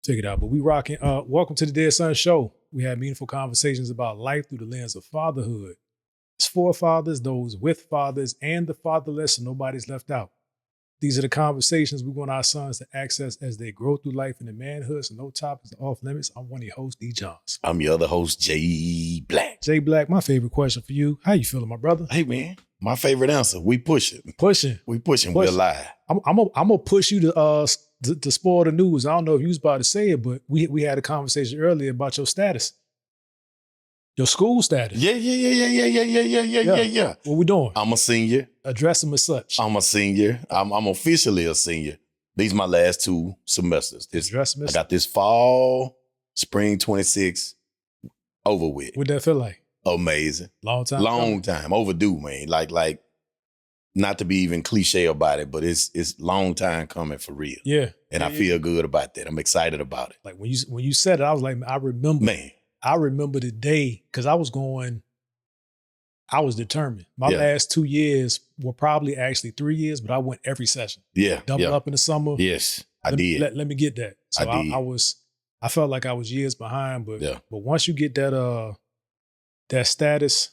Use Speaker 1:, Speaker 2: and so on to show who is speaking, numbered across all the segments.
Speaker 1: Check it out. But we rocking. Welcome to the Dead Son Show. We have meaningful conversations about life through the lens of fatherhood. It's for fathers, those with fathers, and the fatherless, and nobody's left out. These are the conversations we want our sons to access as they grow through life in the manhood, so no topics are off limits. I'm one of your hosts, D. Johns.
Speaker 2: I'm your other host, Jay Black.
Speaker 1: Jay Black, my favorite question for you. How you feeling, my brother?
Speaker 2: Hey, man, my favorite answer. We pushing.
Speaker 1: Pushing.
Speaker 2: We pushing. We're alive.
Speaker 1: I'm gonna push you to spoil the news. I don't know if you was about to say it, but we had a conversation earlier about your status. Your school status.
Speaker 2: Yeah.
Speaker 1: What we doing?
Speaker 2: I'm a senior.
Speaker 1: Address them as such.
Speaker 2: I'm a senior. I'm officially a senior. These are my last 2 semesters.
Speaker 1: Address them as
Speaker 2: I got this fall, spring 26 over with.
Speaker 1: What'd that feel like?
Speaker 2: Amazing.
Speaker 1: Long time.
Speaker 2: Long time. Overdue, man. Like, not to be even cliche about it, but it's long time coming for real.
Speaker 1: Yeah.
Speaker 2: And I feel good about that. I'm excited about it.
Speaker 1: Like when you said it, I was like, I remember the day, because I was determined. My last 2 years were probably actually 3 years, but I went every session.
Speaker 2: Yeah.
Speaker 1: Double up in the summer.
Speaker 2: Yes, I did.
Speaker 1: Let me get that. So I felt like I was years behind, but once you get that status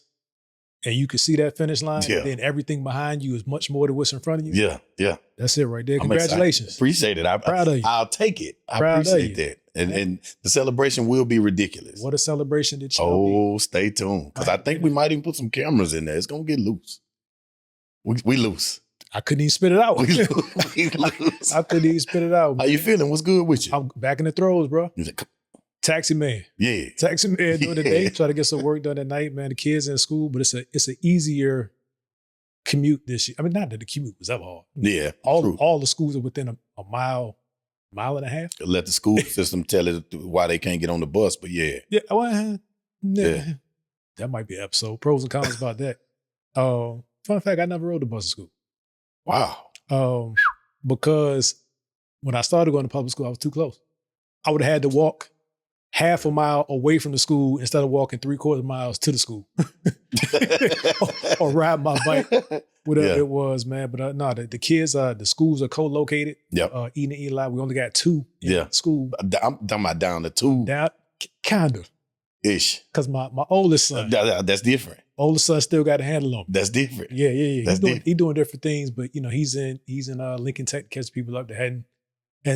Speaker 1: and you can see that finish line, then everything behind you is much more than what's in front of you.
Speaker 2: Yeah.
Speaker 1: That's it right there. Congratulations.
Speaker 2: Appreciate it.
Speaker 1: Proud of you.
Speaker 2: I'll take it. I appreciate that. And the celebration will be ridiculous.
Speaker 1: What a celebration that you
Speaker 2: stay tuned. Because I think we might even put some cameras in there. It's going to get loose. We loose.
Speaker 1: I couldn't even spit it out.
Speaker 2: We loose.
Speaker 1: I couldn't even spit it out.
Speaker 2: How you feeling? What's good with you?
Speaker 1: I'm back in the throes, bro. Taxi man.
Speaker 2: Yeah.
Speaker 1: Taxi man during the day. Try to get some work done at night, man. The kids in school, but it's an easier commute this year. I mean, not that the commute was ever hard.
Speaker 2: Yeah.
Speaker 1: All the schools are within a mile and a half.
Speaker 2: Let the school system tell it why they can't get on the bus, but yeah.
Speaker 1: Yeah. Well, that might be an episode. Pros and cons about that. Fun fact, I never rode the bus to school.
Speaker 2: Wow.
Speaker 1: Because when I started going to public school, I was too close. I would have had to walk half a mile away from the school instead of walking 3/4 miles to the school. or ride my bike, whatever it was, man. But no, the kids, the schools are co-located.
Speaker 2: Yep.
Speaker 1: Eden and Eli, we only got 2 in school.
Speaker 2: I'm talking about down to 2.
Speaker 1: Down, kind of.
Speaker 2: Ish.
Speaker 1: Because my oldest son.
Speaker 2: That's different.
Speaker 1: Oldest son still got a handle on him.
Speaker 2: That's different.
Speaker 1: Yeah. He's doing different things, but he's in Lincoln Tech to catch people up that hadn't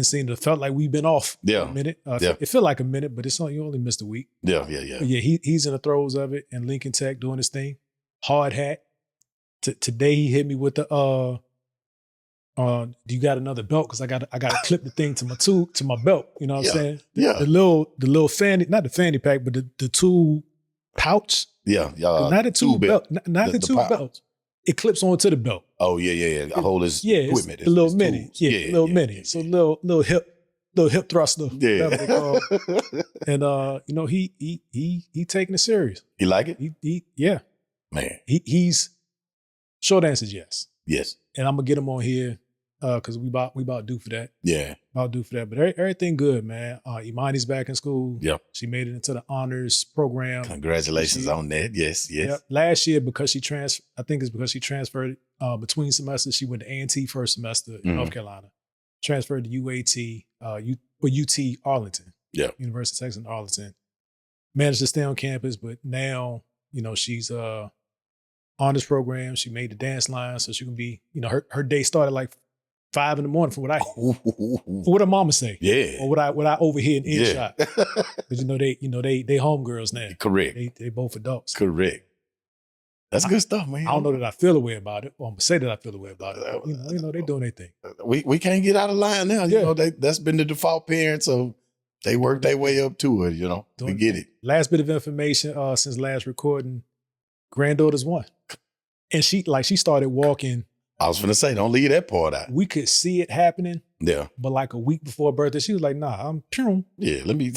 Speaker 1: seen it. It felt like we've been off a minute. It felt like a minute, but you only missed a week.
Speaker 2: Yeah.
Speaker 1: But yeah, he's in the throes of it, and Lincoln Tech doing his thing. Hard hat. Today he hit me with the do you got another belt? Because I got to clip the thing to my belt. You know what I'm saying?
Speaker 2: Yeah.
Speaker 1: The little fanny, not the fanny pack, but the tool pouch.
Speaker 2: Yeah.
Speaker 1: Not the tool belt. Not the tool belt. It clips onto the belt.
Speaker 2: Oh, yeah. I hold his equipment.
Speaker 1: The little mini. Mini. So little hip thruster.
Speaker 2: Yeah.
Speaker 1: And he taking it serious.
Speaker 2: You like it?
Speaker 1: Yeah.
Speaker 2: Man.
Speaker 1: He's short answer is yes.
Speaker 2: Yes.
Speaker 1: And I'm gonna get him on here because we about due for that.
Speaker 2: Yeah.
Speaker 1: About due for that. But everything good, man. Imani's back in school.
Speaker 2: Yeah.
Speaker 1: She made it into the honors program.
Speaker 2: Congratulations on that. Yes.
Speaker 1: Yep. Last year, because she transferred between semesters, she went to A&T first semester in North Carolina. Transferred to UT Arlington.
Speaker 2: Yeah.
Speaker 1: University of Texas in Arlington. Managed to stay on campus, but now, she's honors program. She made the dance line, so she can be, her day started like 5 a.m. from what what her mama say.
Speaker 2: Yeah.
Speaker 1: Or what I overhear in earshot. Because they homegirls now.
Speaker 2: Correct.
Speaker 1: They both adults.
Speaker 2: Correct. That's good stuff, man.
Speaker 1: I don't know that I feel a way about it. Or I'm gonna say that I feel a way about it. They doing their thing.
Speaker 2: We can't get out of line now. You know, that's been the default parent, so they work their way up to it, We get it.
Speaker 1: Last bit of information since last recording, granddaughter's 1. And she started walking.
Speaker 2: I was gonna say, don't leave that part out.
Speaker 1: We could see it happening.
Speaker 2: Yeah.
Speaker 1: But like a week before her birthday, she was like, nah, I'm pure.
Speaker 2: Yeah, let me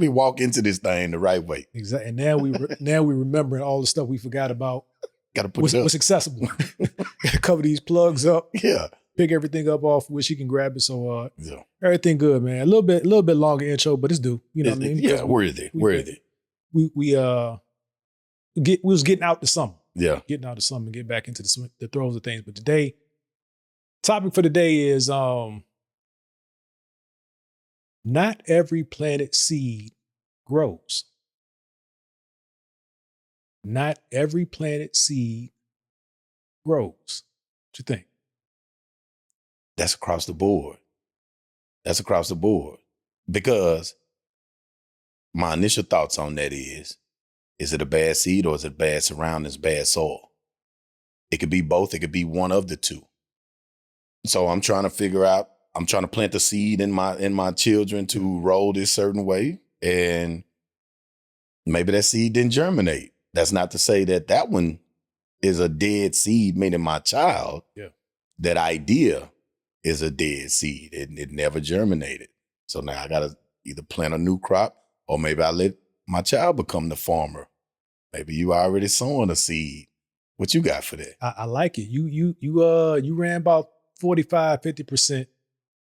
Speaker 2: walk into this thing the right way.
Speaker 1: Exactly. And now we remembering all the stuff we forgot about.
Speaker 2: Gotta put it up.
Speaker 1: What's accessible. Gotta cover these plugs up.
Speaker 2: Yeah.
Speaker 1: Pick everything up off where she can grab it. So everything good, man. A little bit longer intro, but it's due. You know what I mean?
Speaker 2: Yeah, worthy.
Speaker 1: We was getting out the summer.
Speaker 2: Yeah.
Speaker 1: Getting out of summer and get back into the throes of things. But today, topic for the day is Not every planted seed grows. Not every planted seed grows. What you think?
Speaker 2: That's across the board. That's across the board. Because my initial thoughts on that is it a bad seed or is it bad surroundings, bad soil? It could be both. It could be one of the two. So I'm trying to figure out, I'm trying to plant the seed in my children to roll this certain way. And maybe that seed didn't germinate. That's not to say that that one is a dead seed, meaning my child.
Speaker 1: Yeah.
Speaker 2: That idea is a dead seed. It never germinated. So now I got to either plant a new crop or maybe I let my child become the farmer. Maybe you already sowing a seed. What you got for that?
Speaker 1: I like it. You ran about 45, 50%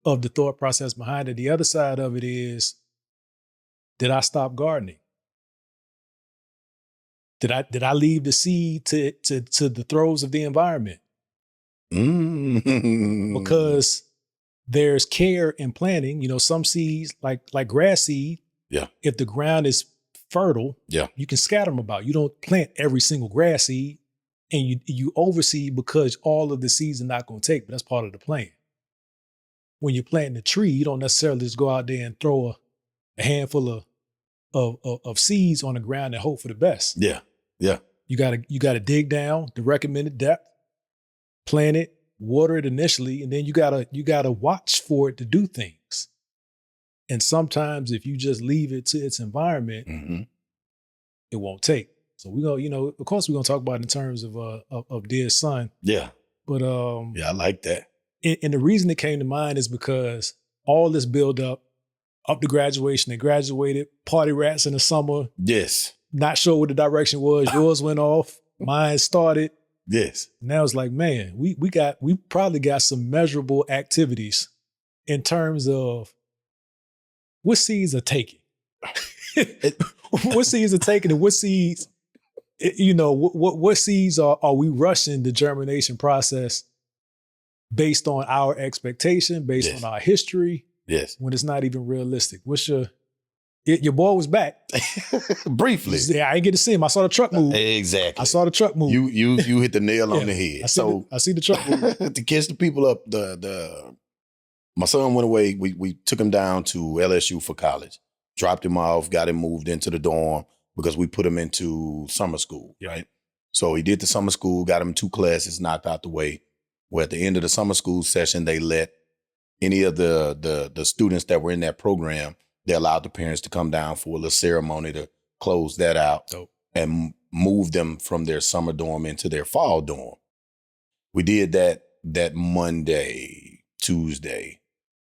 Speaker 1: of the thought process behind it. The other side of it is, did I stop gardening? Did I leave the seed to the throes of the environment? Because there's care in planting. You know, some seeds, like grass seed,
Speaker 2: yeah.
Speaker 1: If the ground is fertile,
Speaker 2: yeah,
Speaker 1: you can scatter them about. You don't plant every single grass seed, and you overseed because all of the seeds are not going to take. But that's part of the plan. When you're planting a tree, you don't necessarily just go out there and throw a handful of seeds on the ground and hope for the best.
Speaker 2: Yeah. Yeah.
Speaker 1: You gotta dig down the recommended depth, plant it, water it initially, and then you gotta watch for it to do things. And sometimes if you just leave it to its environment, it won't take. So we're gonna, of course we're gonna talk about it in terms of dear son.
Speaker 2: Yeah.
Speaker 1: But
Speaker 2: yeah, I like that.
Speaker 1: And the reason it came to mind is because all this build up to graduation, they graduated, party rats in the summer.
Speaker 2: Yes.
Speaker 1: Not sure what the direction was. Yours went off. Mine started.
Speaker 2: Yes.
Speaker 1: Now it's like, man, we probably got some measurable activities in terms of what seeds are taken. What seeds are taken and what seeds, what seeds are we rushing the germination process based on our expectation, based on our history.
Speaker 2: Yes.
Speaker 1: When it's not even realistic. What's your boy was back.
Speaker 2: Briefly.
Speaker 1: Yeah, I didn't get to see him. I saw the truck move.
Speaker 2: Exactly.
Speaker 1: I saw the truck move.
Speaker 2: You hit the nail on the head.
Speaker 1: I see the truck move.
Speaker 2: To catch the people up, my son went away. We took him down to LSU for college, dropped him off, got him moved into the dorm because we put him into summer school, right? So he did the summer school, got him 2 classes knocked out the way. Where at the end of the summer school session, they let any of the students that were in that program, they allowed the parents to come down for a little ceremony to close that out and move them from their summer dorm into their fall dorm. We did that Monday, Tuesday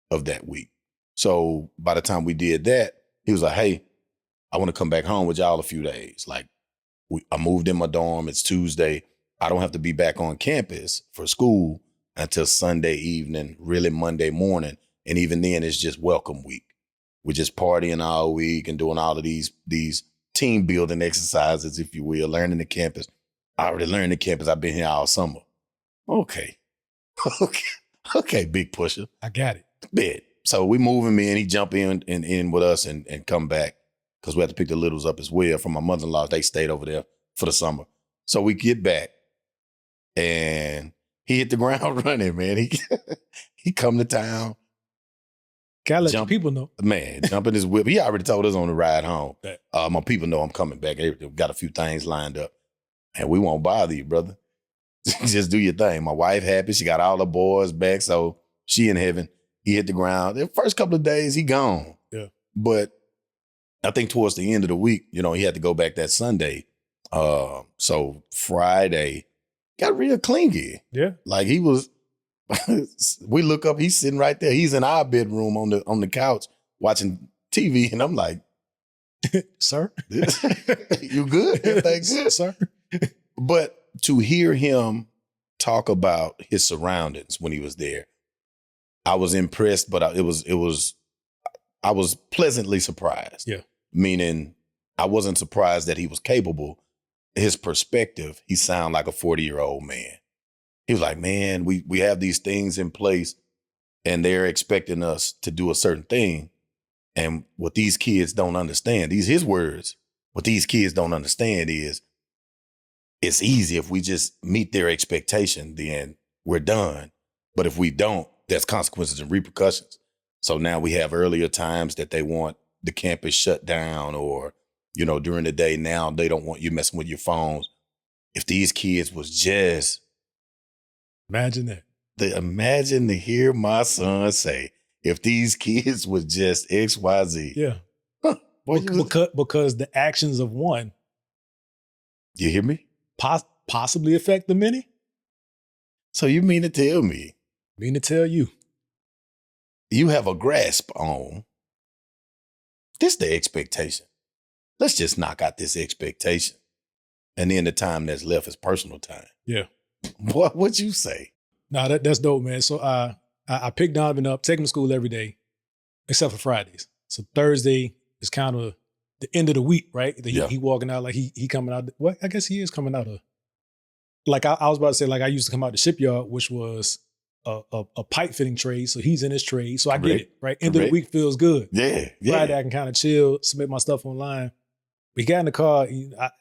Speaker 2: of that week. So by the time we did that, he was like, hey, I want to come back home with y'all a few days. Like I moved in my dorm. It's Tuesday. I don't have to be back on campus for school until Sunday evening, really Monday morning. And even then it's just welcome week. We're just partying all week and doing all of these team building exercises, if you will, learning the campus. I already learned the campus. I've been here all summer. Okay. Okay, big pusher.
Speaker 1: I got it.
Speaker 2: Bet. So we move him in. He jump in with us and come back because we had to pick the littles up as well from my mother-in-law. They stayed over there for the summer. So we get back and he hit the ground running, man. He come to town.
Speaker 1: Gotta let people know.
Speaker 2: Man, jump in his whip. He already told us on the ride home. My people know I'm coming back. They've got a few things lined up. And we won't bother you, brother. Just do your thing. My wife happy. She got all the boys back. So she in heaven. He hit the ground. The first couple of days, he gone.
Speaker 1: Yeah.
Speaker 2: But I think towards the end of the week, he had to go back that Sunday. So Friday, got real clingy.
Speaker 1: Yeah.
Speaker 2: Like he was... we look up, he's sitting right there. He's in our bedroom on the couch watching TV. And I'm like,
Speaker 1: sir,
Speaker 2: you good? Everything's good,
Speaker 1: sir.
Speaker 2: But to hear him talk about his surroundings when he was there, I was impressed, but I was pleasantly surprised.
Speaker 1: Yeah.
Speaker 2: Meaning I wasn't surprised that he was capable. His perspective, he sounded like a 40-year-old man. He was like, man, we have these things in place and they're expecting us to do a certain thing. And what these kids don't understand, these his words, what these kids don't understand is it's easy if we just meet their expectation, then we're done. But if we don't, there's consequences and repercussions. So now we have earlier times that they want the campus shut down, or, you know, during the day now they don't want you messing with your phones. If these kids was just
Speaker 1: Imagine that.
Speaker 2: imagine to hear my son say, if these kids was just XYZ.
Speaker 1: Yeah. Because the actions of one
Speaker 2: You hear me?
Speaker 1: possibly affect the many.
Speaker 2: So you mean to tell me
Speaker 1: Mean to tell you.
Speaker 2: you have a grasp on this the expectation. Let's just knock out this expectation. And then the time that's left is personal time.
Speaker 1: Yeah.
Speaker 2: Boy, what'd you say?
Speaker 1: No, that's dope, man. So I pick Donovan up, take him to school every day, except for Fridays. So Thursday is kind of the end of the week, right? He walking out like he coming out. Well, I guess he is coming out of. Like I was about to say, like I used to come out the shipyard, which was a pipe fitting trade. So he's in his trade. So I get it, right? End of the week feels good.
Speaker 2: Yeah.
Speaker 1: Friday I can kind of chill, submit my stuff online. We got in the car.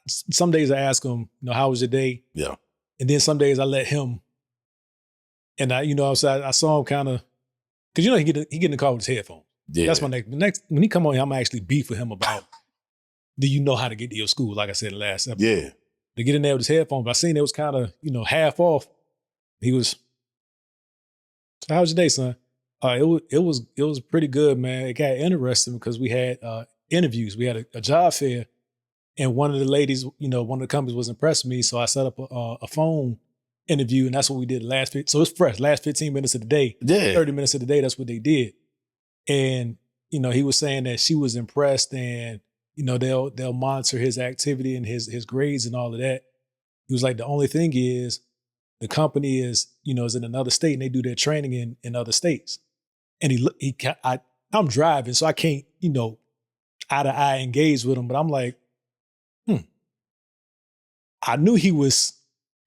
Speaker 1: Some days I ask him, you know, how was your day?
Speaker 2: Yeah.
Speaker 1: And then some days I let him. And I saw him kind of, because you know he get in the car with his headphones.
Speaker 2: Yeah.
Speaker 1: That's my next when he come on here, I'm gonna actually beef with him about do you know how to get to your school? Like I said in the last episode.
Speaker 2: Yeah.
Speaker 1: To get in there with his headphones, but I seen it was kind of, you know, half off. He was, so how was your day, son? It was pretty good, man. It got interesting because we had interviews. We had a job fair, and one of the ladies, you know, one of the companies was impressed with me, so I set up a phone interview, and that's what we did so it's fresh. Last 15 minutes of the day, 30 minutes of the day. That's what they did, and you know, he was saying that she was impressed, and you know, they'll monitor his activity and his grades and all of that. He was like, the only thing is the company is, you know, is in another state and they do their training in other states. And I'm driving, so I can't, you know, eye to eye engage with him. But I'm like, I knew he was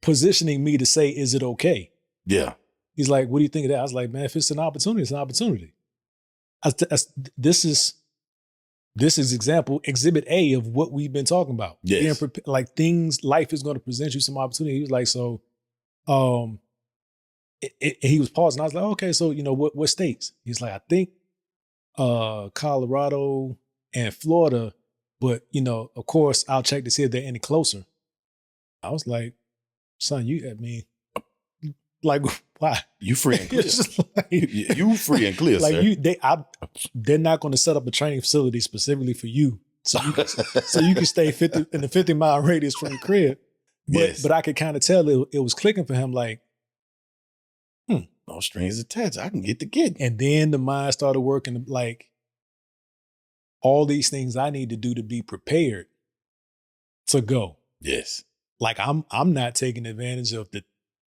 Speaker 1: positioning me to say, is it okay?
Speaker 2: Yeah.
Speaker 1: He's like, what do you think of that? I was like, man, if it's an opportunity, it's an opportunity. This is exhibit A of what we've been talking about.
Speaker 2: Yes.
Speaker 1: Like things, life is going to present you some opportunity. He was like, so, he was pausing. I was like, okay, so, you know, what states? He's like, I think Colorado and Florida, but, you know, of course, I'll check to see if they're any closer. I was like, son, like, why?
Speaker 2: You free and clear. Like, you free and clear,
Speaker 1: like
Speaker 2: sir.
Speaker 1: They're not going to set up a training facility specifically for you, so you can stay in the 50-mile radius from the crib. But I could kind of tell it was clicking for him. Like,
Speaker 2: no strings attached. I can get the kid.
Speaker 1: And then the mind started working. Like, all these things I need to do to be prepared to go.
Speaker 2: Yes.
Speaker 1: Like I'm not taking advantage of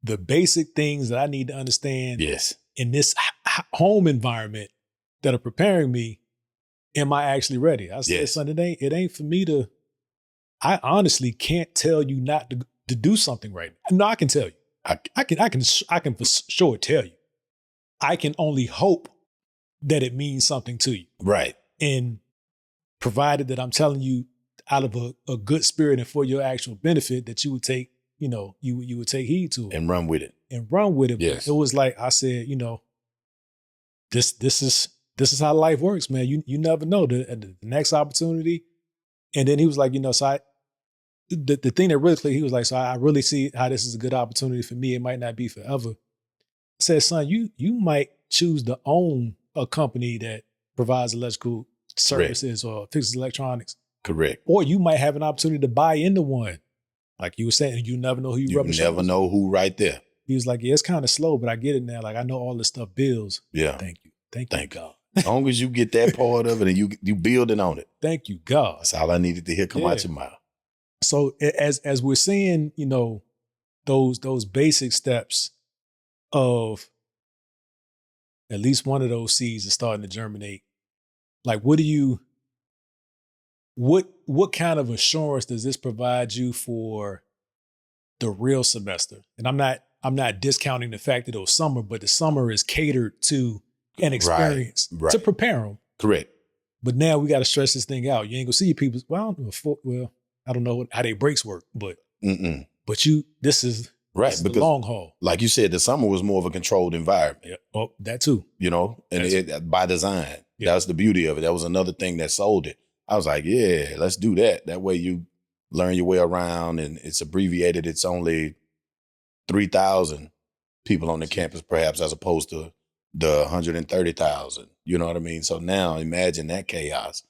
Speaker 1: the basic things that I need to understand.
Speaker 2: Yes.
Speaker 1: In this home environment that are preparing me. Am I actually ready? I said, son, it ain't for me to. I honestly can't tell you not to do something right now. No, I can tell you. I can for sure tell you. I can only hope that it means something to you.
Speaker 2: Right.
Speaker 1: And provided that I'm telling you out of a good spirit and for your actual benefit, that you would take, you know, you would take heed to it.
Speaker 2: And run with it.
Speaker 1: Yes. It was like I said, you know, this is how life works, man. You never know the next opportunity. And then he was like, you know, so the thing that really clicked, he was like, so I really see how this is a good opportunity for me. It might not be forever. I said, son, you might choose to own a company that provides electrical services or fixes electronics.
Speaker 2: Correct.
Speaker 1: Or you might have an opportunity to buy into one. Like you were saying, you never know who you
Speaker 2: never know who right there.
Speaker 1: He was like, yeah, it's kind of slow, but I get it now. Like I know all this stuff builds.
Speaker 2: Yeah.
Speaker 1: Thank you, God.
Speaker 2: As long as you get that part of it and you building on it.
Speaker 1: Thank you, God.
Speaker 2: That's all I needed to hear come out your mouth.
Speaker 1: So as we're seeing, you know, those basic steps of at least one of those seeds is starting to germinate. Like, what kind of assurance does this provide you for the real semester? And I'm not discounting the fact that it was summer, but the summer is catered to an experience to prepare them.
Speaker 2: Correct.
Speaker 1: But now we got to stretch this thing out. You ain't gonna see your people. Well, I don't know how they brakes work, but this is
Speaker 2: right,
Speaker 1: the long haul.
Speaker 2: Like you said, the summer was more of a controlled environment.
Speaker 1: Yeah. Oh, that too.
Speaker 2: You know, and by design. Yeah. That's the beauty of it. That was another thing that sold it. I was like, yeah, let's do that. That way you learn your way around, and it's abbreviated. It's only 3,000 people on the campus, perhaps, as opposed to the 130,000. You know what I mean? So now imagine that chaos.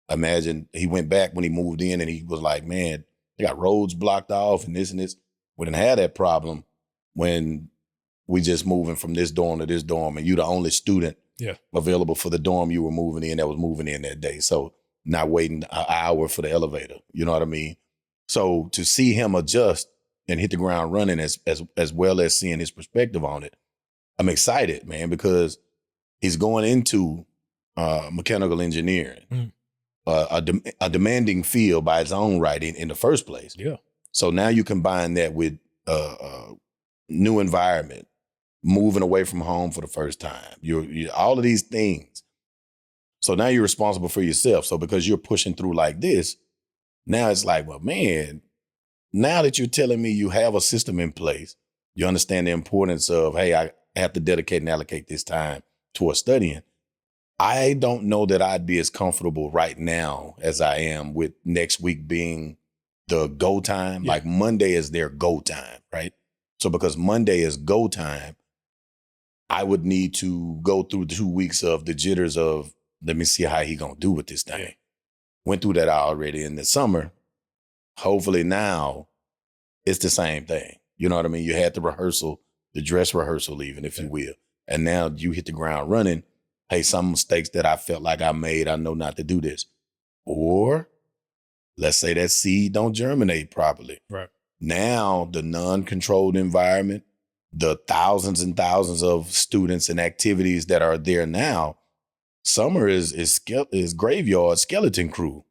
Speaker 2: Imagine he went back when he moved in and he was like, man, they got roads blocked off and this and this. We didn't have that problem when we just moving from this dorm to this dorm and you the only student available for the dorm you were moving in that was moving in that day. So not waiting an hour for the elevator. You know what I mean? So to see him adjust and hit the ground running as well as seeing his perspective on it, I'm excited, man, because he's going into mechanical engineering, a demanding field by its own right in the first place.
Speaker 1: Yeah. So
Speaker 2: now you combine that with new environment, moving away from home for the first time. You're all of these things. So now you're responsible for yourself. So because you're pushing through like this, now it's like, well, man, now that you're telling me you have a system in place, you understand the importance of, hey, I have to dedicate and allocate this time towards studying. I don't know that I'd be as comfortable right now as I am with next week being the go time. Yeah. Like Monday is their go time, right? So because Monday is go time, I would need to go through 2 weeks of the jitters of, let me see how he gonna do with this thing. Yeah. Went through that already in the summer. Hopefully now it's the same thing. You know what I mean? You had the rehearsal, the dress rehearsal even, if you will. And now you hit the ground running. Hey, some mistakes that I felt like I made, I know not to do this. Or let's say that seed don't germinate properly.
Speaker 1: Right.
Speaker 2: Now the non-controlled environment, the thousands and thousands of students and activities that are there now, summer is graveyard skeleton crew.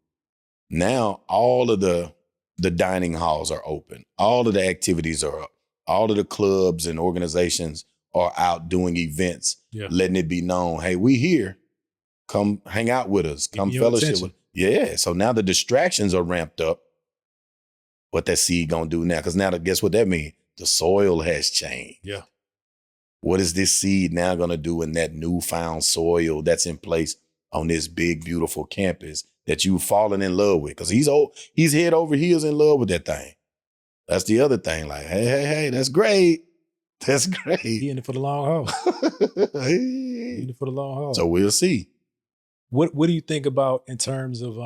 Speaker 2: Now all of the dining halls are open. All of the activities are up. All of the clubs and organizations are out doing events, letting it be known, hey, we here. Come hang out with us. Come fellowship with us. Yeah. So now the distractions are ramped up. What that seed gonna do now? Because now, guess what that means? The soil has changed.
Speaker 1: Yeah.
Speaker 2: What is this seed now gonna do in that newfound soil that's in place on this big, beautiful campus that you've fallen in love with? Because he's head over heels in love with that thing. That's the other thing. Like, hey, that's great. That's great.
Speaker 1: He in it for the long haul. He in it for the long haul.
Speaker 2: So we'll see.
Speaker 1: What do you think about in terms of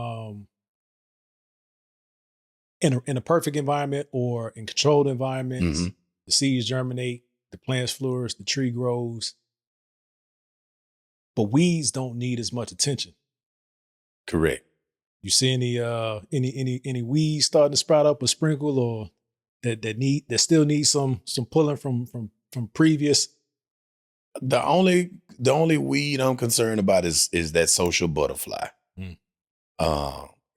Speaker 1: in a perfect environment or in controlled environments, the seeds germinate, the plants flourish, the tree grows, but weeds don't need as much attention.
Speaker 2: Correct.
Speaker 1: You see any weeds starting to sprout up or sprinkle or that still need some pulling from previous?
Speaker 2: The only weed I'm concerned about is that social butterfly.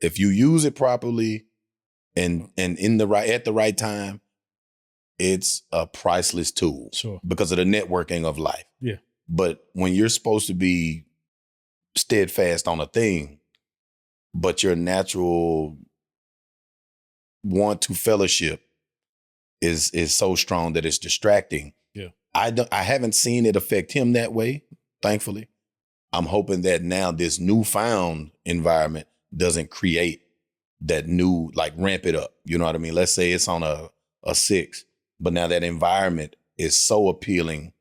Speaker 2: If you use it properly and at the right time, it's a priceless tool.
Speaker 1: Sure.
Speaker 2: Because of the networking of life.
Speaker 1: Yeah.
Speaker 2: But when you're supposed to be steadfast on a thing, but your natural want to fellowship is so strong that it's distracting.
Speaker 1: Yeah.
Speaker 2: I haven't seen it affect him that way, thankfully. I'm hoping that now this newfound environment doesn't create that new, like ramp it up. You know what I mean? Let's say it's on a 6, but now that environment is so appealing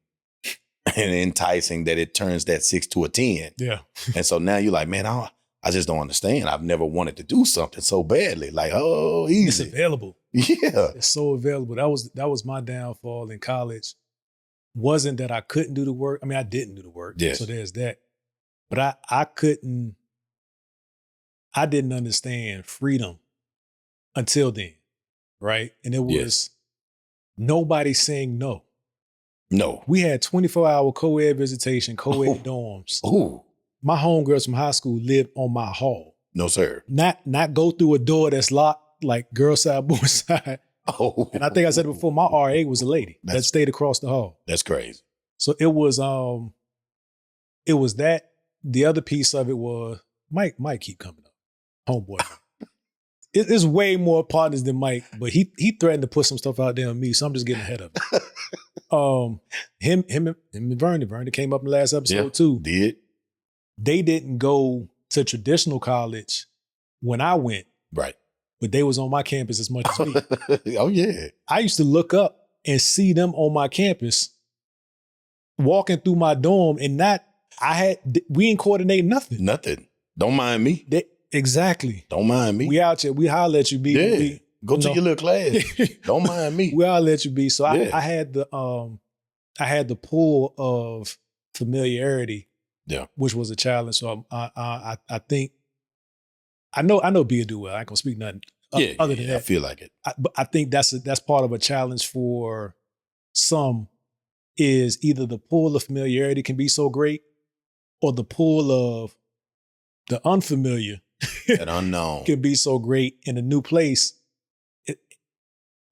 Speaker 2: and enticing that it turns that 6 to a 10.
Speaker 1: Yeah.
Speaker 2: And so now you're like, man, I just don't understand. I've never wanted to do something so badly. Like, oh, easy.
Speaker 1: It's available.
Speaker 2: Yeah.
Speaker 1: It's so available. That was my downfall in college. Wasn't that I couldn't do the work. I mean, I didn't do the work.
Speaker 2: Yes.
Speaker 1: So there's that. But I didn't understand freedom until then. Right. And it was nobody saying no.
Speaker 2: No.
Speaker 1: We had 24-hour co-ed visitation, co-ed dorms.
Speaker 2: Oh.
Speaker 1: My homegirls from high school lived on my hall.
Speaker 2: No, sir.
Speaker 1: Not go through a door that's locked, like girl side, boy side.
Speaker 2: Oh.
Speaker 1: And I think I said it before, my RA was a lady that stayed across the hall.
Speaker 2: That's crazy.
Speaker 1: So it was that. The other piece of it was Mike keep coming up. Homeboy. It's way more partners than Mike, but he threatened to put some stuff out there on me, so I'm just getting ahead of it. Him and Vernon came up in the last episode too.
Speaker 2: Did.
Speaker 1: They didn't go to traditional college when I went.
Speaker 2: Right.
Speaker 1: But they was on my campus as much as me.
Speaker 2: Oh, yeah.
Speaker 1: I used to look up and see them on my campus walking through my dorm and we ain't coordinate nothing.
Speaker 2: Nothing. Don't mind me.
Speaker 1: Exactly.
Speaker 2: Don't mind me.
Speaker 1: We out here. We holler at you, B.
Speaker 2: Yeah. Go to your little class. Don't mind me.
Speaker 1: We holler at you, B. So
Speaker 2: Yeah.
Speaker 1: I had the pull of familiarity.
Speaker 2: Yeah.
Speaker 1: Which was a challenge. So I think I know B will do well. I ain't gonna speak nothing other than that.
Speaker 2: I feel like it.
Speaker 1: But I think that's part of a challenge for some. Is either the pull of familiarity can be so great, or the pull of the unfamiliar
Speaker 2: That unknown
Speaker 1: can be so great in a new place.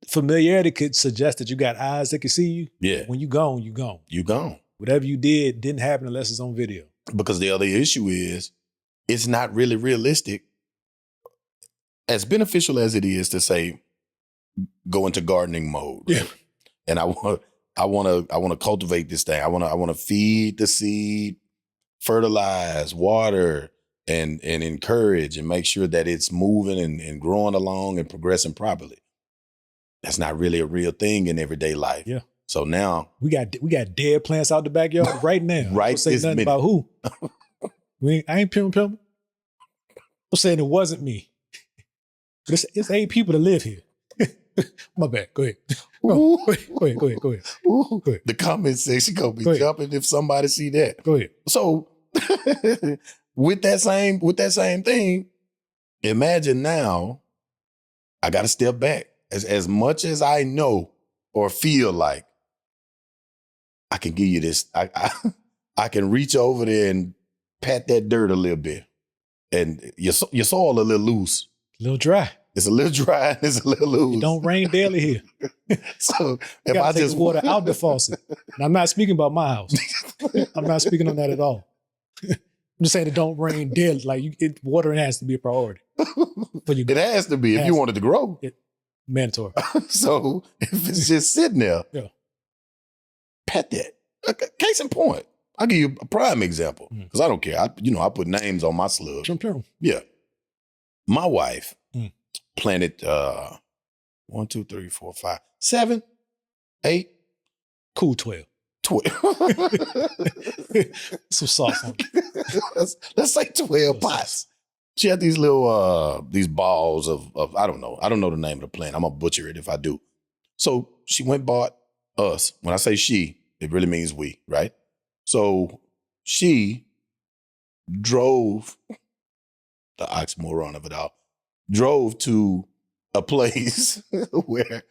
Speaker 1: Familiarity could suggest that you got eyes that can see you.
Speaker 2: Yeah.
Speaker 1: When you gone, you gone.
Speaker 2: You gone.
Speaker 1: Whatever you did didn't happen unless it's on video.
Speaker 2: Because the other issue is it's not really realistic. As beneficial as it is to say, go into gardening mode. Right?
Speaker 1: Yeah.
Speaker 2: And I want to cultivate this thing. I want to feed the seed, fertilize, water, and encourage and make sure that it's moving and growing along and progressing properly. That's not really a real thing in everyday life.
Speaker 1: Yeah.
Speaker 2: So now
Speaker 1: we got dead plants out the backyard right now.
Speaker 2: Right.
Speaker 1: Don't say nothing about who. I ain't pimping. I'm saying it wasn't me. But it's 8 people that live here. My bad. Go ahead. Go ahead.
Speaker 2: The comment section gonna be
Speaker 1: Go ahead.
Speaker 2: jumping if somebody see that.
Speaker 1: Go ahead.
Speaker 2: So with that same thing, imagine now I got to step back. As much as I know or feel like I can give you this, I can reach over there and pat that dirt a little bit, and your soil a little loose,
Speaker 1: A little dry.
Speaker 2: It's a little dry and it's a little loose.
Speaker 1: It don't rain daily here.
Speaker 2: So
Speaker 1: You
Speaker 2: if I
Speaker 1: gotta take
Speaker 2: just
Speaker 1: the water out the faucet. And I'm not speaking about my house. I'm not speaking on that at all. I'm just saying it don't rain daily. Like watering has to be a priority for you.
Speaker 2: it has to be if you want it to grow.
Speaker 1: Mandatory.
Speaker 2: So if it's just sitting there,
Speaker 1: Yeah.
Speaker 2: pet that. Okay, case in point, I'll give you a prime example because I don't care. I put names on my slug. Yeah. My wife planted 1, 2, 3, 4, 5, 7, 8.
Speaker 1: Cool 12.
Speaker 2: 12.
Speaker 1: Some sauce on it.
Speaker 2: Let's say 12 pots. She had these little these balls of I don't know. I don't know the name of the plant. I'm gonna butcher it if I do. So she went bought us. When I say she, it really means we, right? So she drove, the oxymoron of it all, drove to a place where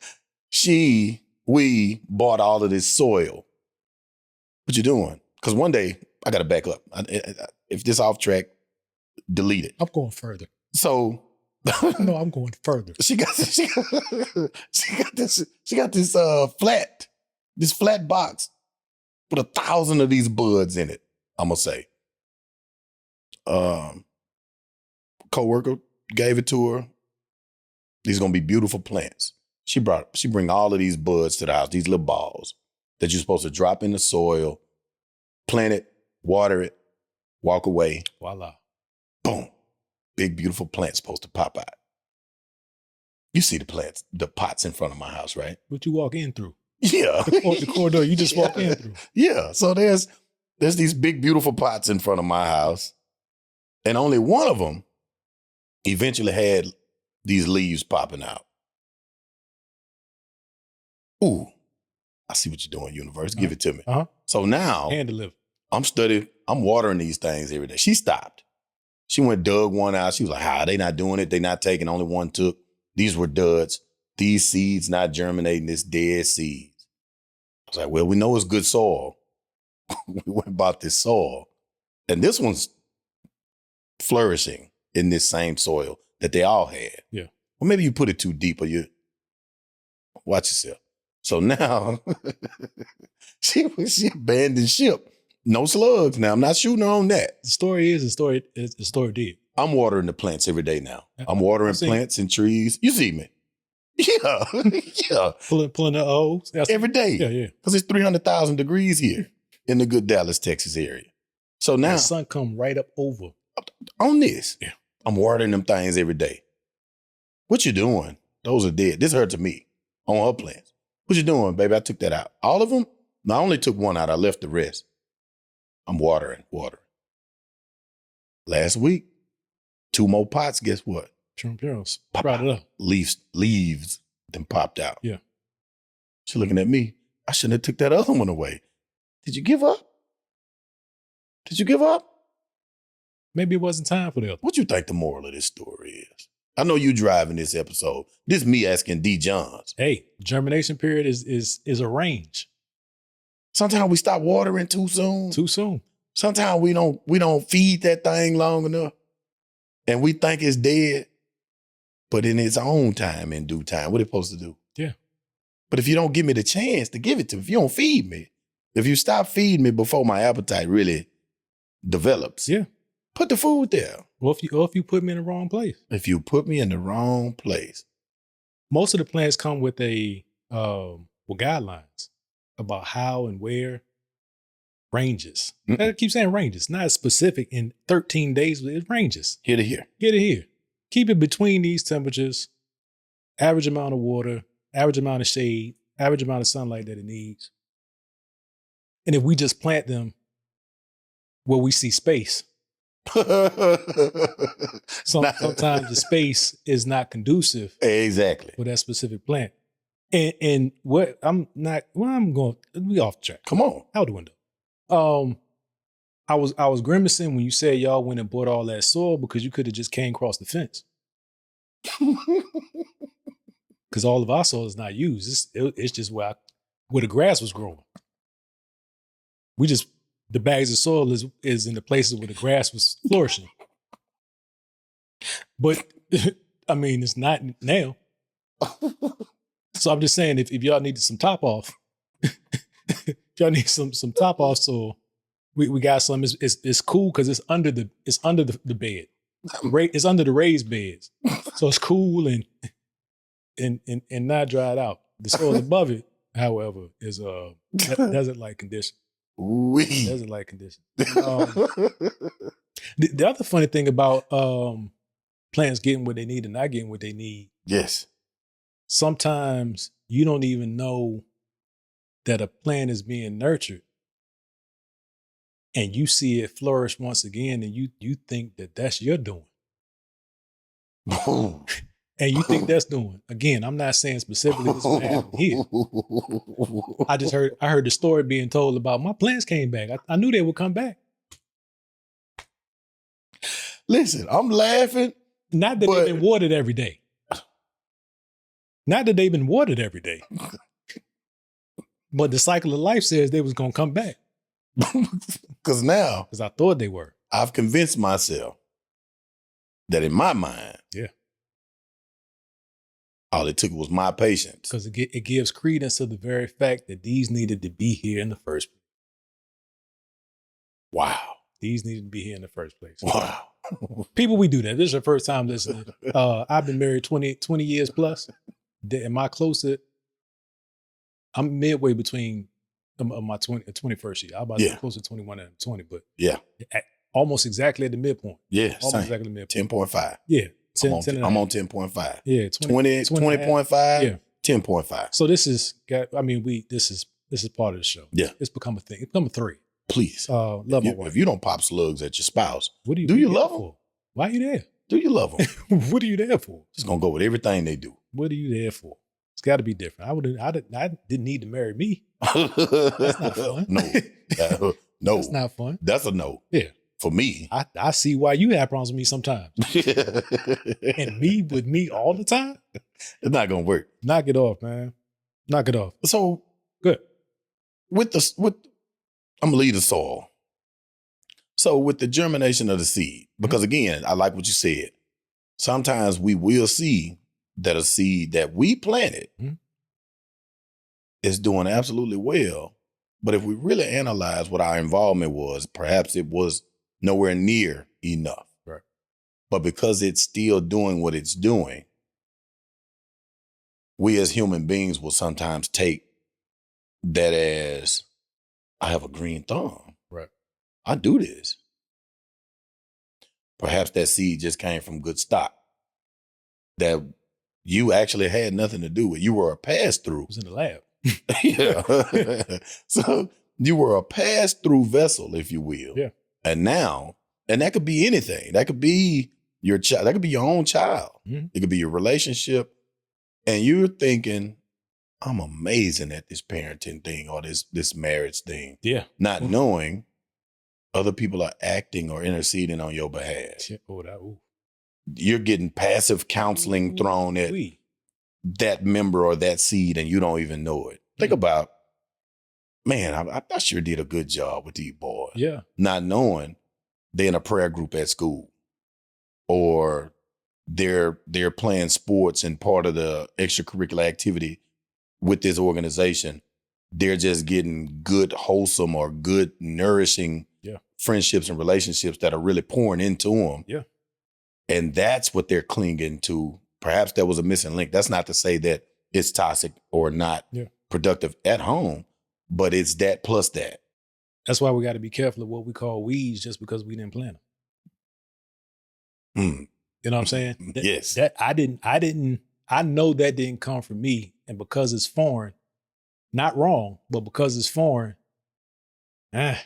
Speaker 2: we bought all of this soil. What you doing? Because one day I got to back up. If this off track, delete it.
Speaker 1: I'm going further.
Speaker 2: So
Speaker 1: No, I'm going further.
Speaker 2: she got this flat box with 1,000 of these buds in it. I'm gonna say. Coworker gave it to her. These are gonna be beautiful plants. She bring all of these buds to the house, these little balls that you're supposed to drop in the soil, plant it, water it, walk away.
Speaker 1: Voila.
Speaker 2: Boom. Big, beautiful plant supposed to pop out. You see the plants, the pots in front of my house, right?
Speaker 1: What you walk in through?
Speaker 2: Yeah.
Speaker 1: The corridor you just walk in through.
Speaker 2: Yeah. So there's these big, beautiful pots in front of my house. And only one of them eventually had these leaves popping out. Ooh, I see what you're doing, universe. Give it to me.
Speaker 1: Uh-huh.
Speaker 2: So now
Speaker 1: Hand delivered.
Speaker 2: I'm watering these things every day. She stopped. She went dug one out. She was like, they not doing it. They not taking. Only one took. These were duds. These seeds not germinating. This dead seeds. I was like, well, we know it's good soil. We went and bought this soil. And this one's flourishing in this same soil that they all had.
Speaker 1: Yeah.
Speaker 2: Well, maybe you put it too deep or you watch yourself. So now she abandoned ship. No slugs. Now I'm not shooting her on that.
Speaker 1: The story is the story did.
Speaker 2: I'm watering the plants every day now. I'm
Speaker 1: I
Speaker 2: watering
Speaker 1: see.
Speaker 2: plants and trees. You see me? Yeah, yeah.
Speaker 1: Pulling the O's.
Speaker 2: Every day.
Speaker 1: Yeah.
Speaker 2: Because it's 300,000 degrees here in the good Dallas, Texas area. So now
Speaker 1: the sun come right up over.
Speaker 2: On this,
Speaker 1: Yeah.
Speaker 2: I'm watering them things every day. What you doing? Those are dead. This hurt to me on her plants. What you doing, baby? I took that out. All of them? No, I only took one out. I left the rest. I'm watering. Last week, 2 more pots. Guess what?
Speaker 1: Trump brought it up.
Speaker 2: Leaves then popped out.
Speaker 1: Yeah.
Speaker 2: She looking at me. I shouldn't have took that other one away. Did you give up?
Speaker 1: Maybe it wasn't time for the other.
Speaker 2: What you think the moral of this story is? I know you driving this episode. This is me asking D. Johns.
Speaker 1: Hey, germination period is a range.
Speaker 2: Sometimes we stop watering too soon.
Speaker 1: Too soon.
Speaker 2: Sometimes we don't feed that thing long enough. And we think it's dead. But in its own time, in due time, what it's supposed to do?
Speaker 1: Yeah.
Speaker 2: But if you don't give me the chance to give it to me, if you don't feed me, if you stop feeding me before my appetite really develops,
Speaker 1: yeah,
Speaker 2: put the food there.
Speaker 1: Or if you put me in the wrong place.
Speaker 2: If you put me in the wrong place.
Speaker 1: Most of the plants come with guidelines about how and where. Ranges. I keep saying ranges, not specific in 13 days, but it ranges.
Speaker 2: Here to here.
Speaker 1: Get it here. Keep it between these temperatures, average amount of water, average amount of shade, average amount of sunlight that it needs. And if we just plant them where we see space, sometimes the space is not conducive
Speaker 2: exactly
Speaker 1: for that specific plant. And we off track.
Speaker 2: Come on.
Speaker 1: Out the window. I was grimacing when you said y'all went and bought all that soil because you could have just came across the fence. Because all of our soil is not used. It's just where the grass was growing. The bags of soil is in the places where the grass was flourishing. But I mean, it's not now. So I'm just saying, if y'all needed some top off, if y'all need some top off soil, we got some. It's cool because it's under the bed. It's under the raised beds, so it's cool and not dried out. The soil above it, however, is desert-like condition. Desert-like condition. The other funny thing about plants getting what they need and not getting what they need.
Speaker 2: Yes.
Speaker 1: Sometimes you don't even know that a plant is being nurtured, and you see it flourish once again, and you think that that's your doing. And you think that's doing. Again, I'm not saying specifically this what happened here. I heard the story being told about my plants came back. I knew they would come back.
Speaker 2: Listen, I'm laughing.
Speaker 1: Not that they've been watered every day. Not that they've been watered every day. But the cycle of life says they was going to come back.
Speaker 2: Because
Speaker 1: I thought they were.
Speaker 2: I've convinced myself that in my mind,
Speaker 1: yeah,
Speaker 2: all it took was my patience.
Speaker 1: Because it gives credence to the very fact that these needed to be here in the first place.
Speaker 2: Wow.
Speaker 1: These needed to be here in the first place.
Speaker 2: Wow.
Speaker 1: People, we do that. This is your first time listening. I've been married 20 years plus. Am I close to? I'm midway between my 21st year. I'm about to be close to 21 and 20, but
Speaker 2: yeah,
Speaker 1: almost exactly at the midpoint.
Speaker 2: Yeah,
Speaker 1: almost exactly the midpoint.
Speaker 2: 10.5.
Speaker 1: Yeah, 10,
Speaker 2: I'm on 10.5.
Speaker 1: Yeah,
Speaker 2: 20.5. Yeah, 10.5.
Speaker 1: So this is part of the show.
Speaker 2: Yeah,
Speaker 1: it's become a thing. It's become a 3.
Speaker 2: Please,
Speaker 1: love my wife.
Speaker 2: If you don't pop slugs at your spouse,
Speaker 1: what do
Speaker 2: you love them?
Speaker 1: Why are you there?
Speaker 2: Do you love them?
Speaker 1: What are you there for?
Speaker 2: Just gonna go with everything they do.
Speaker 1: What are you there for? It's got to be different. I didn't need to marry me. That's not fun.
Speaker 2: No, no,
Speaker 1: that's not fun.
Speaker 2: That's a no.
Speaker 1: Yeah,
Speaker 2: for me.
Speaker 1: I see why you have problems with me sometimes. And me with me all the time.
Speaker 2: It's not gonna work.
Speaker 1: Knock it off, man. Knock it off.
Speaker 2: So
Speaker 1: good.
Speaker 2: I'm gonna leave the soil. So with the germination of the seed, because again, I like what you said. Sometimes we will see that a seed that we planted is doing absolutely well. But if we really analyze what our involvement was, perhaps it was nowhere near enough.
Speaker 1: Right.
Speaker 2: But because it's still doing what it's doing, we as human beings will sometimes take that as, I have a green thumb.
Speaker 1: Right.
Speaker 2: I do this. Perhaps that seed just came from good stock that you actually had nothing to do with. You were a pass-through.
Speaker 1: It was in the lab.
Speaker 2: Yeah. So you were a pass-through vessel, if you will.
Speaker 1: Yeah.
Speaker 2: And now, and that could be anything. That could be your child. That could be your own child.
Speaker 1: Mm-hmm.
Speaker 2: It could be your relationship. And you're thinking, I'm amazing at this parenting thing or this marriage thing.
Speaker 1: Yeah.
Speaker 2: Not knowing other people are acting or interceding on your behalf. You're getting passive counseling thrown at that member or that seed and you don't even know it. Think about, man, I sure did a good job with these boys.
Speaker 1: Yeah.
Speaker 2: Not knowing they're in a prayer group at school or they're playing sports and part of the extracurricular activity with this organization. They're just getting good, wholesome or good, nourishing friendships and relationships that are really pouring into them.
Speaker 1: Yeah.
Speaker 2: And that's what they're clinging to. Perhaps there was a missing link. That's not to say that it's toxic or not productive at home, but it's that plus that.
Speaker 1: That's why we got to be careful of what we call weeds just because we didn't plant them. You know what I'm saying?
Speaker 2: Yes.
Speaker 1: I know that didn't come from me. And because it's foreign, not wrong, but because it's foreign, I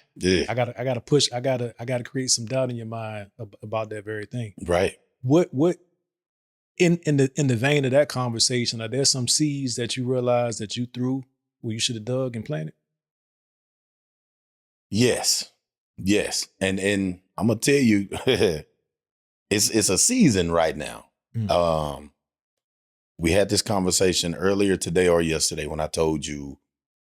Speaker 1: gotta push. I gotta create some doubt in your mind about that very thing.
Speaker 2: Right.
Speaker 1: What in the vein of that conversation, are there some seeds that you realize that you threw where you should have dug and planted?
Speaker 2: Yes. And I'm gonna tell you, it's a season right now. We had this conversation earlier today or yesterday when I told you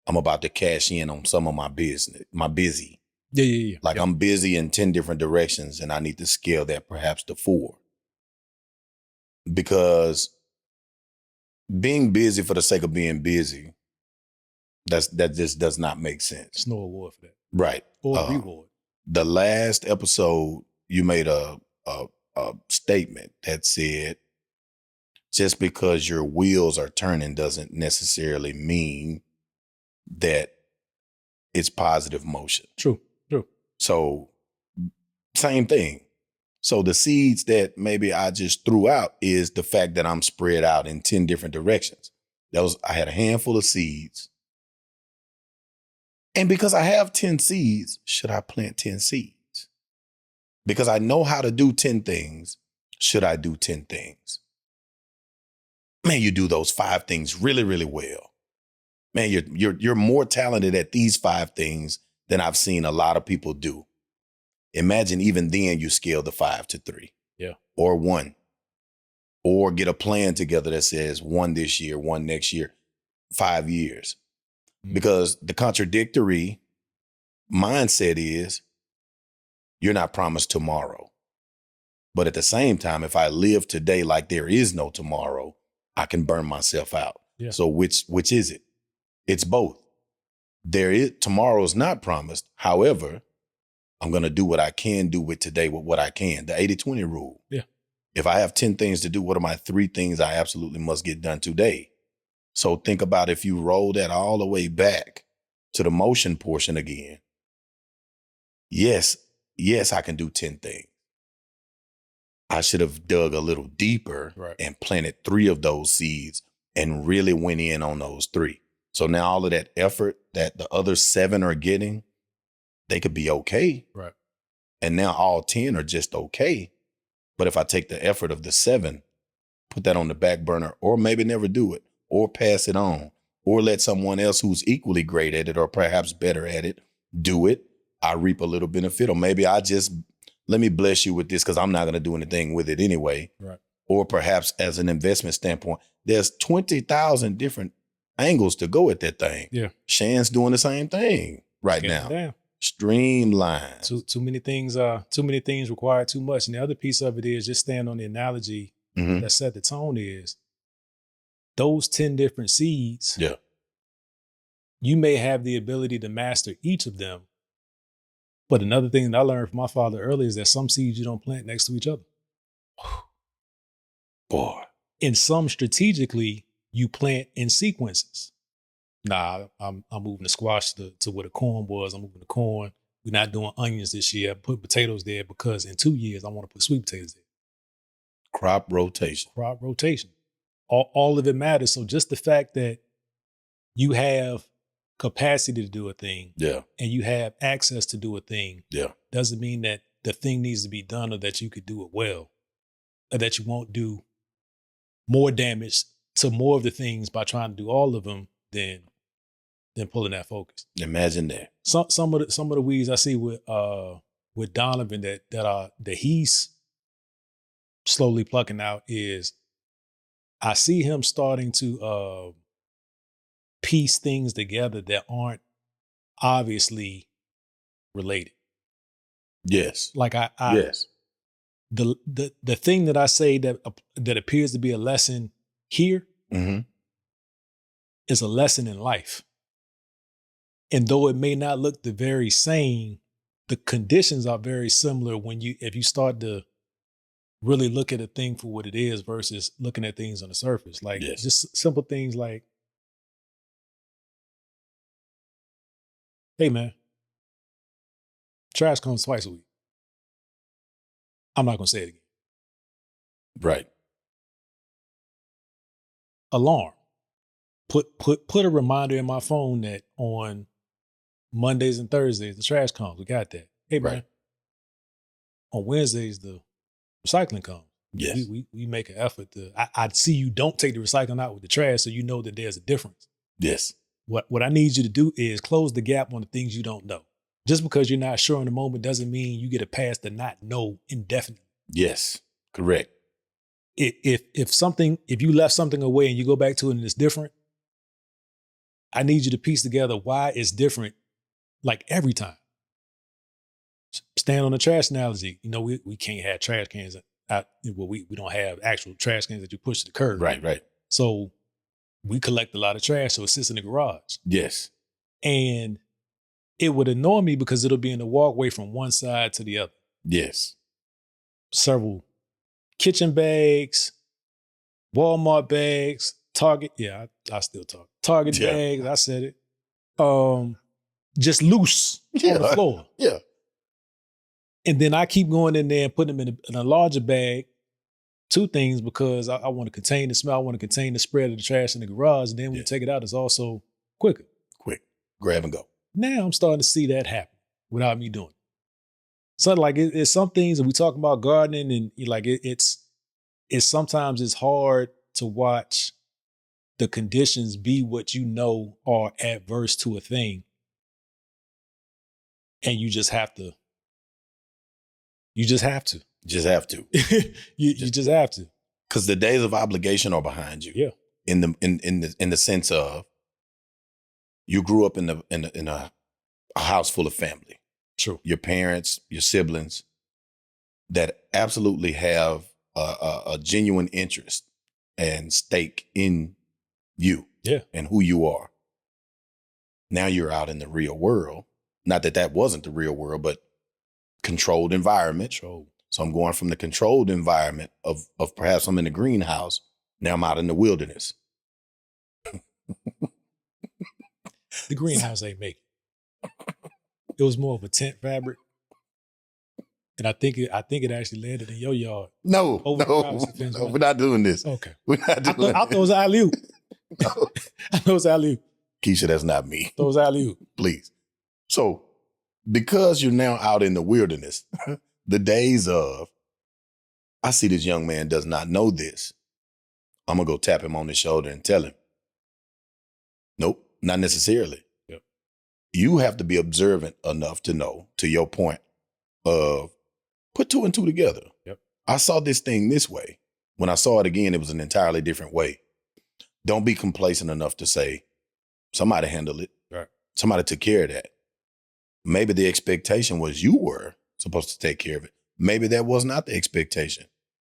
Speaker 2: I'm about to cash in on some of my business, my busy.
Speaker 1: Yeah.
Speaker 2: Like I'm busy in 10 different directions and I need to scale that perhaps to 4. Because being busy for the sake of being busy, that just does not make sense.
Speaker 1: There's no award for that.
Speaker 2: Right.
Speaker 1: Or reward.
Speaker 2: The last episode, you made a statement that said, just because your wheels are turning doesn't necessarily mean that it's positive motion.
Speaker 1: True.
Speaker 2: So same thing. So the seeds that maybe I just threw out is the fact that I'm spread out in 10 different directions. I had a handful of seeds. And because I have 10 seeds, should I plant 10 seeds? Because I know how to do 10 things, should I do 10 things? Man, you do those 5 things really, really well. Man, you're more talented at these 5 things than I've seen a lot of people do. Imagine even then you scale the 5 to 3.
Speaker 1: Yeah.
Speaker 2: Or 1. Or get a plan together that says 1 this year, 1 next year, 5 years. Because the contradictory mindset is you're not promised tomorrow. But at the same time, if I live today like there is no tomorrow, I can burn myself out.
Speaker 1: Yeah.
Speaker 2: So which is it? It's both. Tomorrow is not promised. However, I'm going to do what I can do with today with what I can. The 80-20 rule.
Speaker 1: Yeah.
Speaker 2: If I have 10 things to do, what are my 3 things I absolutely must get done today? So think about if you roll that all the way back to the motion portion again. Yes, I can do 10 things. I should have dug a little deeper and planted 3 of those seeds and really went in on those 3. So now all of that effort that the other 7 are getting, they could be okay.
Speaker 1: Right.
Speaker 2: And now all 10 are just okay. But if I take the effort of the 7, put that on the back burner, or maybe never do it, or pass it on, or let someone else who's equally great at it or perhaps better at it do it, I reap a little benefit. Or maybe let me bless you with this because I'm not going to do anything with it anyway.
Speaker 1: Right.
Speaker 2: Or perhaps as an investment standpoint, there's 20,000 different angles to go at that thing.
Speaker 1: Yeah.
Speaker 2: Shan's doing the same thing right now.
Speaker 1: Damn.
Speaker 2: Streamline.
Speaker 1: Too many things require too much. And the other piece of it is just staying on the analogy that set the tone is those 10 different seeds.
Speaker 2: Yeah.
Speaker 1: You may have the ability to master each of them. But another thing that I learned from my father earlier is that some seeds you don't plant next to each other.
Speaker 2: Boy.
Speaker 1: And some strategically you plant in sequences. Nah, I'm moving the squash to where the corn was. I'm moving the corn. We're not doing onions this year. I put potatoes there because in 2 years I want to put sweet potatoes there.
Speaker 2: Crop rotation.
Speaker 1: Crop rotation. All of it matters. So just the fact that you have capacity to do a thing,
Speaker 2: Yeah.
Speaker 1: and you have access to do a thing,
Speaker 2: Yeah.
Speaker 1: doesn't mean that the thing needs to be done or that you could do it well, or that you won't do more damage to more of the things by trying to do all of them than pulling that focus.
Speaker 2: Imagine that.
Speaker 1: Some of the weeds I see with Donovan that he's slowly plucking out is I see him starting to piece things together that aren't obviously related.
Speaker 2: Yes.
Speaker 1: Like
Speaker 2: yes.
Speaker 1: The thing that I say that appears to be a lesson here
Speaker 2: Mm-hmm.
Speaker 1: is a lesson in life. And though it may not look the very same, the conditions are very similar if you start to really look at a thing for what it is versus looking at things on the surface. Like
Speaker 2: Yes.
Speaker 1: just simple things like, hey man, trash comes twice a week. I'm not gonna say it again.
Speaker 2: Right.
Speaker 1: Alarm. Put a reminder in my phone that on Mondays and Thursdays the trash comes. We got that. Hey man,
Speaker 2: Right.
Speaker 1: on Wednesdays the recycling comes.
Speaker 2: Yes.
Speaker 1: We make an effort to. I see you don't take the recycling out with the trash, so you know that there's a difference.
Speaker 2: Yes.
Speaker 1: What I need you to do is close the gap on the things you don't know. Just because you're not sure in the moment doesn't mean you get a pass to not know indefinitely.
Speaker 2: Yes. Correct.
Speaker 1: If you left something away and you go back to it and it's different, I need you to piece together why it's different, like every time. Stand on the trash analogy. You know, we can't have trash cans out. Well, we don't have actual trash cans that you push to the curb.
Speaker 2: Right. Right.
Speaker 1: So we collect a lot of trash, so it sits in the garage.
Speaker 2: Yes.
Speaker 1: And it would annoy me because it'll be in the walkway from one side to the other.
Speaker 2: Yes.
Speaker 1: Several kitchen bags, Walmart bags, Target. Yeah, I still talk. Target
Speaker 2: Yeah.
Speaker 1: bags, I said it. Just loose on the floor.
Speaker 2: Yeah.
Speaker 1: And then I keep going in there and putting them in a larger bag. Two things, because I want to contain the smell. I want to contain the spread of the trash in the garage. And then when you take it out, it's also quicker.
Speaker 2: Quick. Grab and go.
Speaker 1: Now I'm starting to see that happen without me doing it. So like it's some things that we talk about gardening and like it's sometimes it's hard to watch the conditions be what you know are adverse to a thing. And you just have to. You just have to.
Speaker 2: Just have to.
Speaker 1: you just have to.
Speaker 2: Because the days of obligation are behind you.
Speaker 1: Yeah.
Speaker 2: In the sense of you grew up in a house full of family.
Speaker 1: True.
Speaker 2: Your parents, your siblings that absolutely have a genuine interest and stake in you.
Speaker 1: Yeah.
Speaker 2: And who you are. Now you're out in the real world. Not that wasn't the real world, but controlled environment.
Speaker 1: Control.
Speaker 2: So I'm going from the controlled environment of perhaps I'm in the greenhouse. Now I'm out in the wilderness.
Speaker 1: The greenhouse ain't make it. It was more of a tent fabric. And I think it actually landed in your yard.
Speaker 2: No, we're not doing this.
Speaker 1: Okay.
Speaker 2: We're not doing
Speaker 1: I thought it was alley-oop.
Speaker 2: No.
Speaker 1: I thought it was alley-oop.
Speaker 2: Keisha, that's not me.
Speaker 1: I thought it was alley-oop.
Speaker 2: Please. So because you're now out in the wilderness, the days of, I see this young man does not know this. I'm going to go tap him on the shoulder and tell him. Nope, not necessarily.
Speaker 1: Yep.
Speaker 2: You have to be observant enough to know, to your point, of put two and two together.
Speaker 1: Yep.
Speaker 2: I saw this thing this way. When I saw it again, it was an entirely different way. Don't be complacent enough to say, somebody handled it.
Speaker 1: Right.
Speaker 2: Somebody took care of that. Maybe the expectation was you were supposed to take care of it. Maybe that was not the expectation.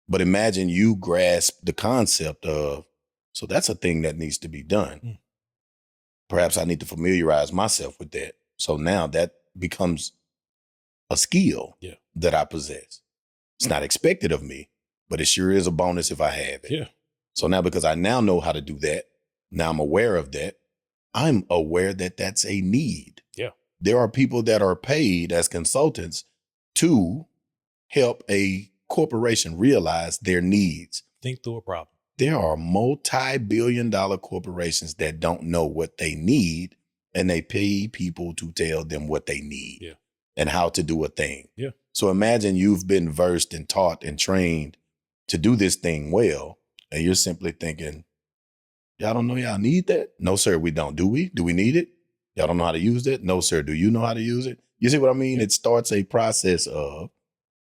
Speaker 2: But imagine you grasp the concept of, so that's a thing that needs to be done.
Speaker 1: Mm.
Speaker 2: Perhaps I need to familiarize myself with that. So now that becomes a skill that I possess. It's not expected of me, but it sure is a bonus if I have it.
Speaker 1: Yeah.
Speaker 2: So now, because I now know how to do that, now I'm aware of that. I'm aware that that's a need.
Speaker 1: Yeah.
Speaker 2: There are people that are paid as consultants to help a corporation realize their needs.
Speaker 1: Think through a problem.
Speaker 2: There are multi-billion-dollar corporations that don't know what they need, and they pay people to tell them what they need.
Speaker 1: Yeah.
Speaker 2: And how to do a thing.
Speaker 1: Yeah.
Speaker 2: So imagine you've been versed and taught and trained to do this thing well, and you're simply thinking, y'all don't know y'all need that? No, sir, we don't. Do we? Do we need it? Y'all don't know how to use that? No, sir. Do you know how to use it? You see what I mean? It starts a process of,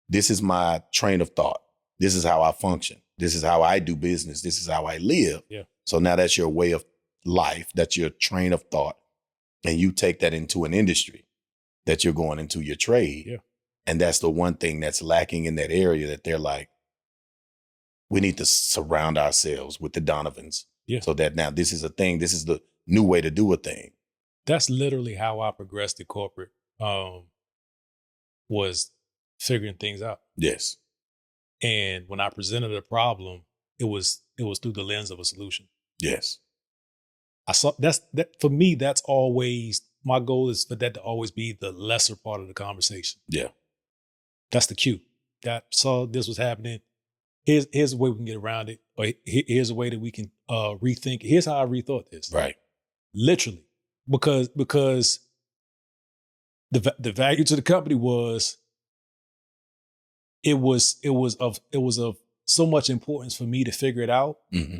Speaker 2: this is my train of thought. This is how I function. This is how I do business. This is how I live.
Speaker 1: Yeah.
Speaker 2: So now that's your way of life. That's your train of thought. And you take that into an industry that you're going into, your trade.
Speaker 1: Yeah.
Speaker 2: And that's the one thing that's lacking in that area, that they're like, we need to surround ourselves with the Donovans.
Speaker 1: Yeah.
Speaker 2: So that now this is a thing. This is the new way to do a thing.
Speaker 1: That's literally how I progressed in corporate, was figuring things out.
Speaker 2: Yes.
Speaker 1: And when I presented a problem, it was through the lens of a solution.
Speaker 2: Yes.
Speaker 1: I saw that for me, that's always my goal, is for that to always be the lesser part of the conversation.
Speaker 2: Yeah.
Speaker 1: That's the cue. That saw this was happening. Here's a way we can get around it. Or here's a way that we can rethink. Here's how I rethought this.
Speaker 2: Right.
Speaker 1: Literally. Because the value to the company was it was of so much importance for me to figure it out,
Speaker 2: mm-hmm.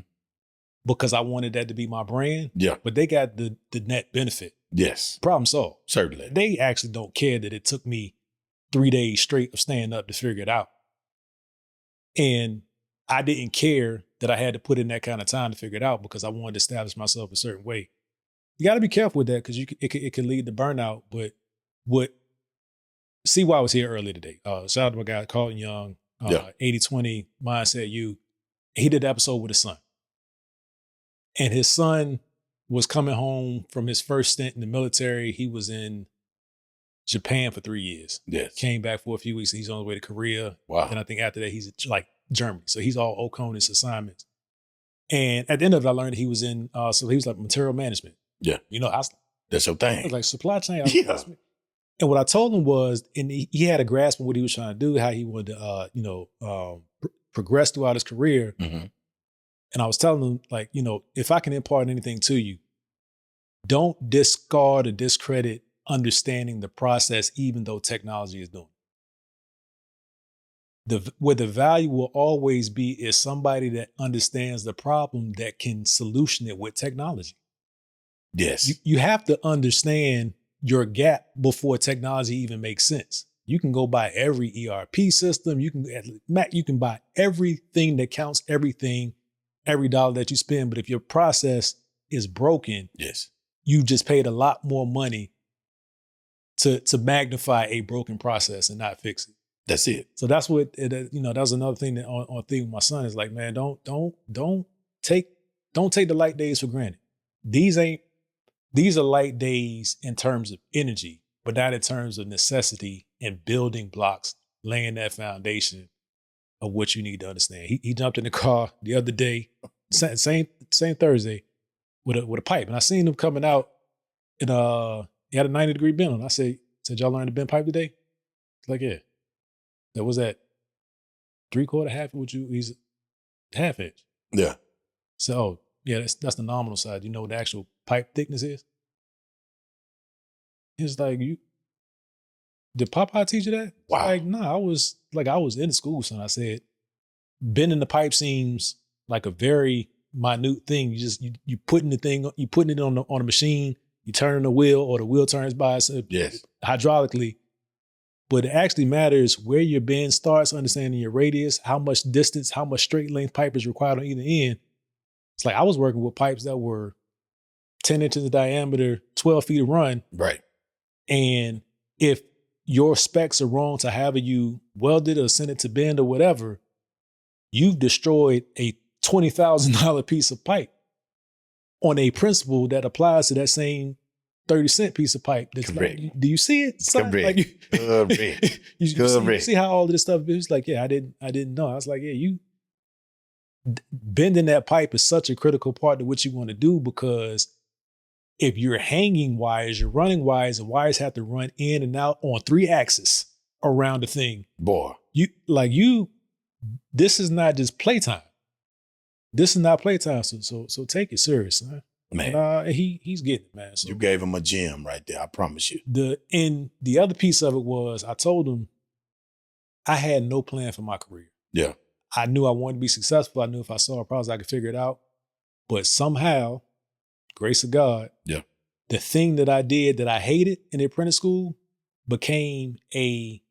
Speaker 1: because I wanted that to be my brand.
Speaker 2: Yeah.
Speaker 1: But they got the net benefit.
Speaker 2: Yes.
Speaker 1: Problem solved.
Speaker 2: Certainly.
Speaker 1: They actually don't care that it took me 3 days straight of staying up to figure it out. And I didn't care that I had to put in that kind of time to figure it out, because I wanted to establish myself a certain way. You got to be careful with that, because it can lead to burnout. But see why I was here earlier today. Shout out to my guy, Carlton Young, 80-20 Mindset U. He did the episode with his son. And his son was coming home from his first stint in the military. He was in Japan for 3 years.
Speaker 2: Yes.
Speaker 1: Came back for a few weeks. He's on his way to Korea.
Speaker 2: Wow.
Speaker 1: And I think after that, he's like Germany. So he's all Oconus assignments. And at the end of it, I learned he was in, so he was like material management.
Speaker 2: Yeah.
Speaker 1: You know,
Speaker 2: that's your
Speaker 1: I
Speaker 2: thing.
Speaker 1: was like supply chain.
Speaker 2: Yeah.
Speaker 1: And what I told him was, and he had a grasp of what he was trying to do, how he wanted to, progress throughout his career.
Speaker 2: Mm-hmm.
Speaker 1: And I was telling him, like, if I can impart anything to you, don't discard or discredit understanding the process, even though technology is doing it. Where the value will always be is somebody that understands the problem that can solution it with technology.
Speaker 2: Yes.
Speaker 1: You have to understand your gap before technology even makes sense. You can go buy every ERP system. You can buy everything that counts everything, every dollar that you spend. But if your process is broken,
Speaker 2: yes, you
Speaker 1: just paid a lot more money to magnify a broken process and not fix it.
Speaker 2: That's it.
Speaker 1: So that's what that was another thing that on thing with my son is like, man, don't take the light days for granted. These are light days in terms of energy, but not in terms of necessity and building blocks, laying that foundation of what you need to understand. He jumped in the car the other day, same Thursday, with a pipe, and I seen him coming out, and he had a 90-degree bend on. I said, y'all learned to bend pipe today? He's like, yeah. That was that 3/4, half, he's half inch.
Speaker 2: Yeah.
Speaker 1: So yeah, that's the nominal side. You know what the actual pipe thickness is? It's like, did Popeye teach you that?
Speaker 2: Wow.
Speaker 1: Like, nah, I was in school, son. I said, bending the pipe seems like a very minute thing. You putting it on the machine, you turn the wheel, or the wheel turns by itself,
Speaker 2: yes,
Speaker 1: hydraulically. But it actually matters where your bend starts, understanding your radius, how much distance, how much straight length pipe is required on either end. It's like I was working with pipes that were 10 inches in diameter, 12 feet of run.
Speaker 2: Right.
Speaker 1: And if your specs are wrong to have you welded or sent it to bend or whatever, you've destroyed a $20,000 piece of pipe on a principle that applies to that same 30-cent piece of pipe. That's
Speaker 2: correct.
Speaker 1: Like, do you see it?
Speaker 2: Correct.
Speaker 1: Like, you see how all of this stuff is? Like, yeah, I didn't know. I was like, yeah, bending that pipe is such a critical part of what you want to do, because if you're hanging wires, you're running wires, and wires have to run in and out on 3 axes around the thing.
Speaker 2: Boy.
Speaker 1: This is not just playtime. This is not playtime. So take it serious, man. And, he's getting it, man. So
Speaker 2: you gave him a gem right there. I promise you.
Speaker 1: The other piece of it was, I told him I had no plan for my career.
Speaker 2: Yeah.
Speaker 1: I knew I wanted to be successful. I knew if I saw a problem, I could figure it out. But somehow, grace of God,
Speaker 2: yeah,
Speaker 1: the thing that I did that I hated in the apprentice school became a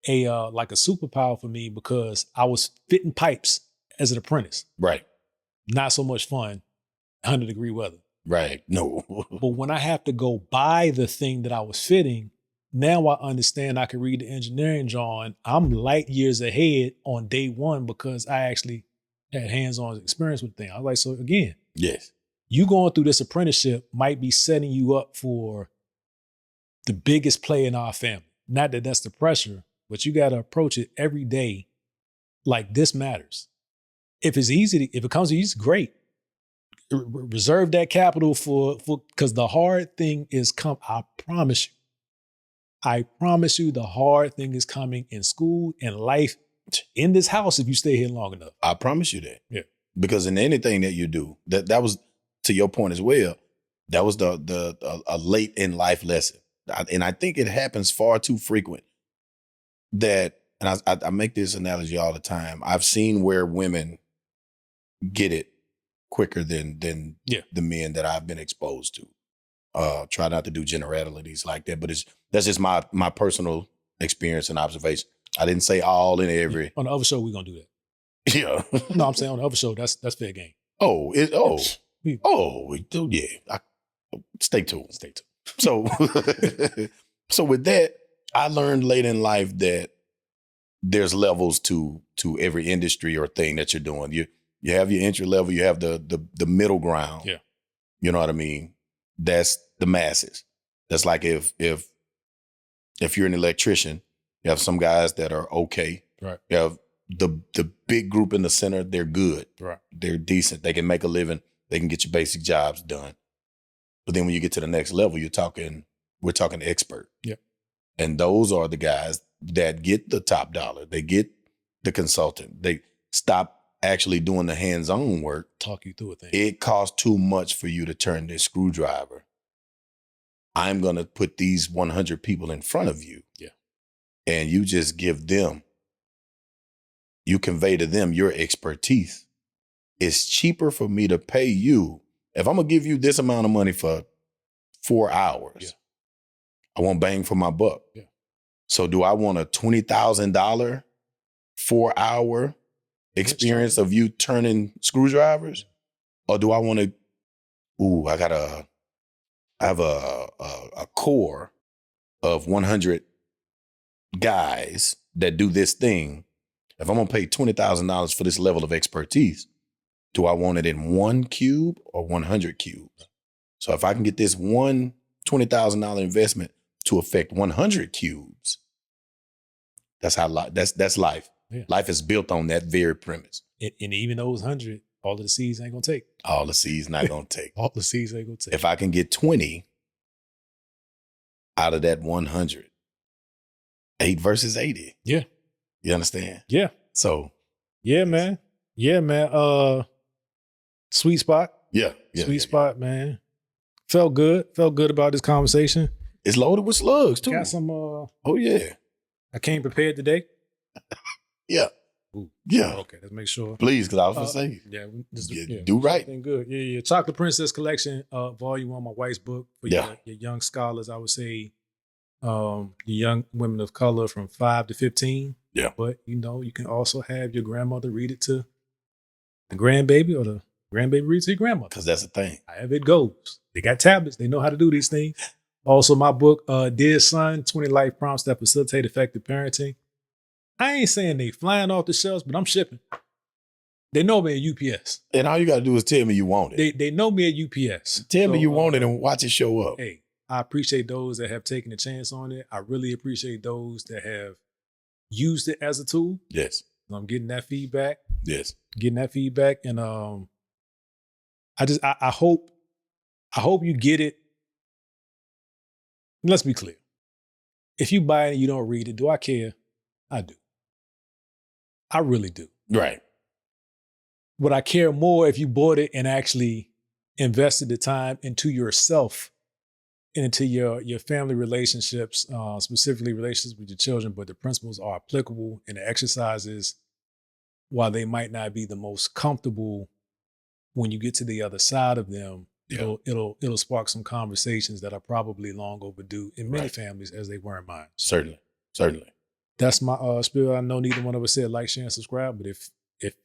Speaker 1: like a superpower for me, because I was fitting pipes as an apprentice.
Speaker 2: Right.
Speaker 1: Not so much fun, 100-degree weather.
Speaker 2: Right. No.
Speaker 1: But when I have to go buy the thing that I was fitting, now I understand I can read the engineering drawing. I'm light years ahead on day one, because I actually had hands-on experience with the thing. I was like, so again,
Speaker 2: yes,
Speaker 1: you going through this apprenticeship might be setting you up for the biggest play in our family. Not that that's the pressure, but you got to approach it every day like this matters. If it comes easy, great. Reserve that capital for because the hard thing is come. I promise you, the hard thing is coming in school and life, in this house, if you stay here long enough.
Speaker 2: I promise you that.
Speaker 1: Yeah.
Speaker 2: Because in anything that you do, that was, to your point as well, that was a late in life lesson. And I think it happens far too frequent that, and I make this analogy all the time. I've seen where women get it quicker than the men that I've been exposed to. Try not to do generalities like that, but that's just my personal experience and observation. I didn't say all and every.
Speaker 1: On the other show, we're gonna do that.
Speaker 2: Yeah.
Speaker 1: No, I'm saying on the other show, that's fair game.
Speaker 2: Yeah. Stay tuned. So, so with that, I learned late in life that there's levels to every industry or thing that you're doing. You have your entry level, you have the middle ground.
Speaker 1: Yeah.
Speaker 2: You know what I mean? That's the masses. That's like if you're an electrician, you have some guys that are okay.
Speaker 1: Right.
Speaker 2: You have the big group in the center, they're good.
Speaker 1: Right.
Speaker 2: They're decent. They can make a living. They can get your basic jobs done. But then when you get to the next level, we're talking expert.
Speaker 1: Yeah.
Speaker 2: And those are the guys that get the top dollar. They get the consultant. They stop actually doing the hands-on work.
Speaker 1: Talk you through a thing.
Speaker 2: It costs too much for you to turn this screwdriver. I'm going to put these 100 people in front of you.
Speaker 1: Yeah.
Speaker 2: And you just give them, you convey to them your expertise. It's cheaper for me to pay you. If I'm going to give you this amount of money for 4 hours, I want bang for my buck.
Speaker 1: Yeah.
Speaker 2: So do I want a $20,000 4-hour experience of you turning screwdrivers? Or do I want to, I have a core of 100 guys that do this thing. If I'm going to pay $20,000 for this level of expertise, do I want it in 1 cube or 100 cubes? So if I can get this one $20,000 investment to affect 100 cubes, that's life.
Speaker 1: Yeah.
Speaker 2: Life is built on that very premise.
Speaker 1: And even those 100, all of the seeds ain't gonna take.
Speaker 2: All the seeds not gonna take.
Speaker 1: All the seeds ain't gonna take.
Speaker 2: If I can get 20 out of that 100, 8 versus 80.
Speaker 1: Yeah.
Speaker 2: You understand?
Speaker 1: Yeah.
Speaker 2: So.
Speaker 1: Yeah, man. Yeah, man. Sweet spot.
Speaker 2: Yeah.
Speaker 1: Sweet spot, man. Felt good about this conversation.
Speaker 2: It's loaded with slugs too.
Speaker 1: Got some.
Speaker 2: Oh yeah.
Speaker 1: I came prepared today.
Speaker 2: Yeah.
Speaker 1: Ooh.
Speaker 2: Yeah.
Speaker 1: Okay, let's make sure.
Speaker 2: Please, because I was gonna say.
Speaker 1: Yeah,
Speaker 2: do right.
Speaker 1: Good. Yeah. Chocolate Princess Collection, Volume 1, my wife's book for your young scholars. I would say, the young women of color from 5 to 15.
Speaker 2: Yeah.
Speaker 1: But you can also have your grandmother read it to the grandbaby, or the grandbaby read it to your grandmother.
Speaker 2: Because that's the thing.
Speaker 1: However it goes. They got tablets. They know how to do these things. Also, my book, Dear Son, 20 Life Prompts That Facilitate Effective Parenting. I ain't saying they flying off the shelves, but I'm shipping. They know me at UPS.
Speaker 2: And all you got to do is tell me you want it.
Speaker 1: They know me at UPS.
Speaker 2: Tell me you want it and watch it show up.
Speaker 1: Hey, I appreciate those that have taken a chance on it. I really appreciate those that have used it as a tool.
Speaker 2: Yes.
Speaker 1: I'm getting that feedback.
Speaker 2: Yes.
Speaker 1: And I hope you get it. Let's be clear. If you buy it and you don't read it, do I care? I do. I really do.
Speaker 2: Right.
Speaker 1: Would I care more if you bought it and actually invested the time into yourself and into your family relationships, specifically relationships with your children, but the principles are applicable and the exercises, while they might not be the most comfortable, when you get to the other side of them, it'll spark some conversations that are probably long overdue in many families, as they were in mine. So
Speaker 2: Certainly.
Speaker 1: that's my spiel. I know neither one of us said like, share, and subscribe, but if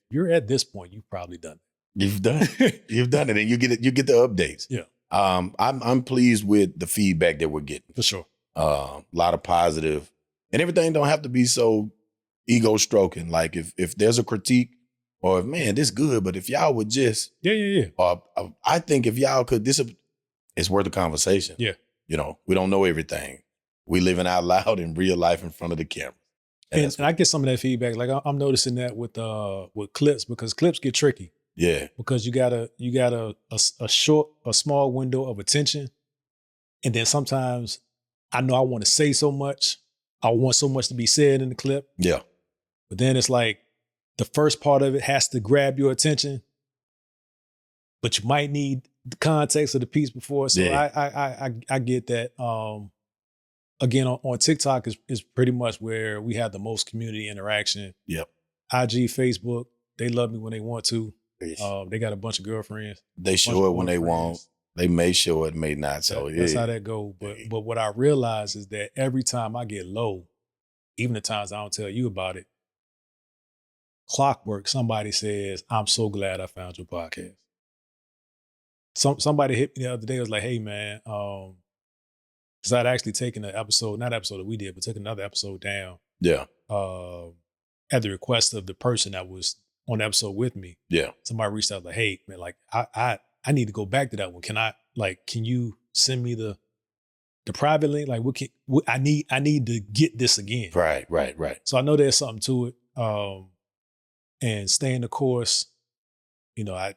Speaker 1: you're at this point, you've probably done it.
Speaker 2: You've done it. You've done it, and you get it. You get the updates.
Speaker 1: Yeah.
Speaker 2: I'm pleased with the feedback that we're getting.
Speaker 1: For sure.
Speaker 2: A lot of positive, and everything don't have to be so ego stroking. Like if there's a critique, or if, man, this good, but if y'all would just I think if y'all could, it's worth a conversation.
Speaker 1: Yeah.
Speaker 2: We don't know everything. We living out loud in real life in front of the camera.
Speaker 1: And I get some of that feedback. Like I'm noticing that with clips, because clips get tricky.
Speaker 2: Yeah.
Speaker 1: Because you got a small window of attention. And then sometimes I know I want to say so much. I want so much to be said in the clip.
Speaker 2: Yeah.
Speaker 1: But then it's like the first part of it has to grab your attention, but you might need the context of the piece before. So I get that. Again, on TikTok is pretty much where we have the most community interaction.
Speaker 2: Yep.
Speaker 1: IG, Facebook, they love me when they want to.
Speaker 2: Yes.
Speaker 1: They got a bunch of girlfriends.
Speaker 2: They show it when they want. They may show it, may not. So
Speaker 1: that's how that goes. But what I realize is that every time I get low, even the times I don't tell you about it, clockwork, somebody says, "I'm so glad I found your podcast." Somebody hit me the other day, was like, "Hey man," because I'd actually taken not episode that we did, but took another episode down.
Speaker 2: Yeah.
Speaker 1: At the request of the person that was on the episode with me.
Speaker 2: Yeah.
Speaker 1: Somebody reached out like, "Hey man, like I need to go back to that one. Can you send me the private link? Like I need to get this again."
Speaker 2: Right.
Speaker 1: So I know there's something to it. And staying the course, I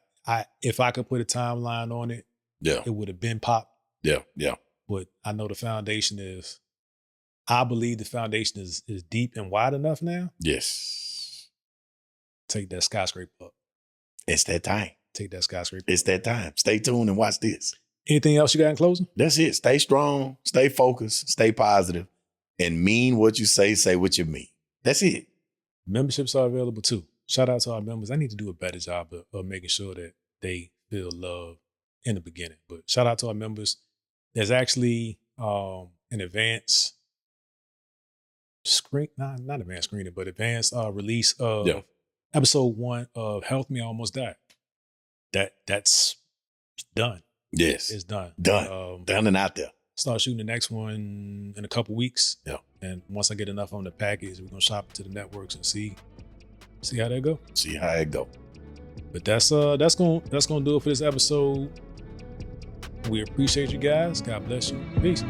Speaker 1: if I could put a timeline on it, it would have been popped.
Speaker 2: Yeah.
Speaker 1: But I know I believe the foundation is deep and wide enough now.
Speaker 2: Yes.
Speaker 1: Take that skyscraper up.
Speaker 2: It's that time.
Speaker 1: Take that skyscraper.
Speaker 2: It's that time. Stay tuned and watch this.
Speaker 1: Anything else you got in closing?
Speaker 2: That's it. Stay strong, stay focused, stay positive, and mean what you say what you mean. That's it.
Speaker 1: Memberships are available too. Shout out to our members. I need to do a better job of making sure that they feel love in the beginning. But shout out to our members. There's actually an advanced not advanced screening, but advanced release of episode 1 of Health Me Almost Died. That's done.
Speaker 2: Yes.
Speaker 1: It's done.
Speaker 2: Done and out there.
Speaker 1: Start shooting the next one in a couple weeks.
Speaker 2: Yeah.
Speaker 1: And once I get enough on the package, we're gonna shop it to the networks and see how that go.
Speaker 2: See how it go.
Speaker 1: But that's gonna do it for this episode. We appreciate you guys. God bless you. Peace.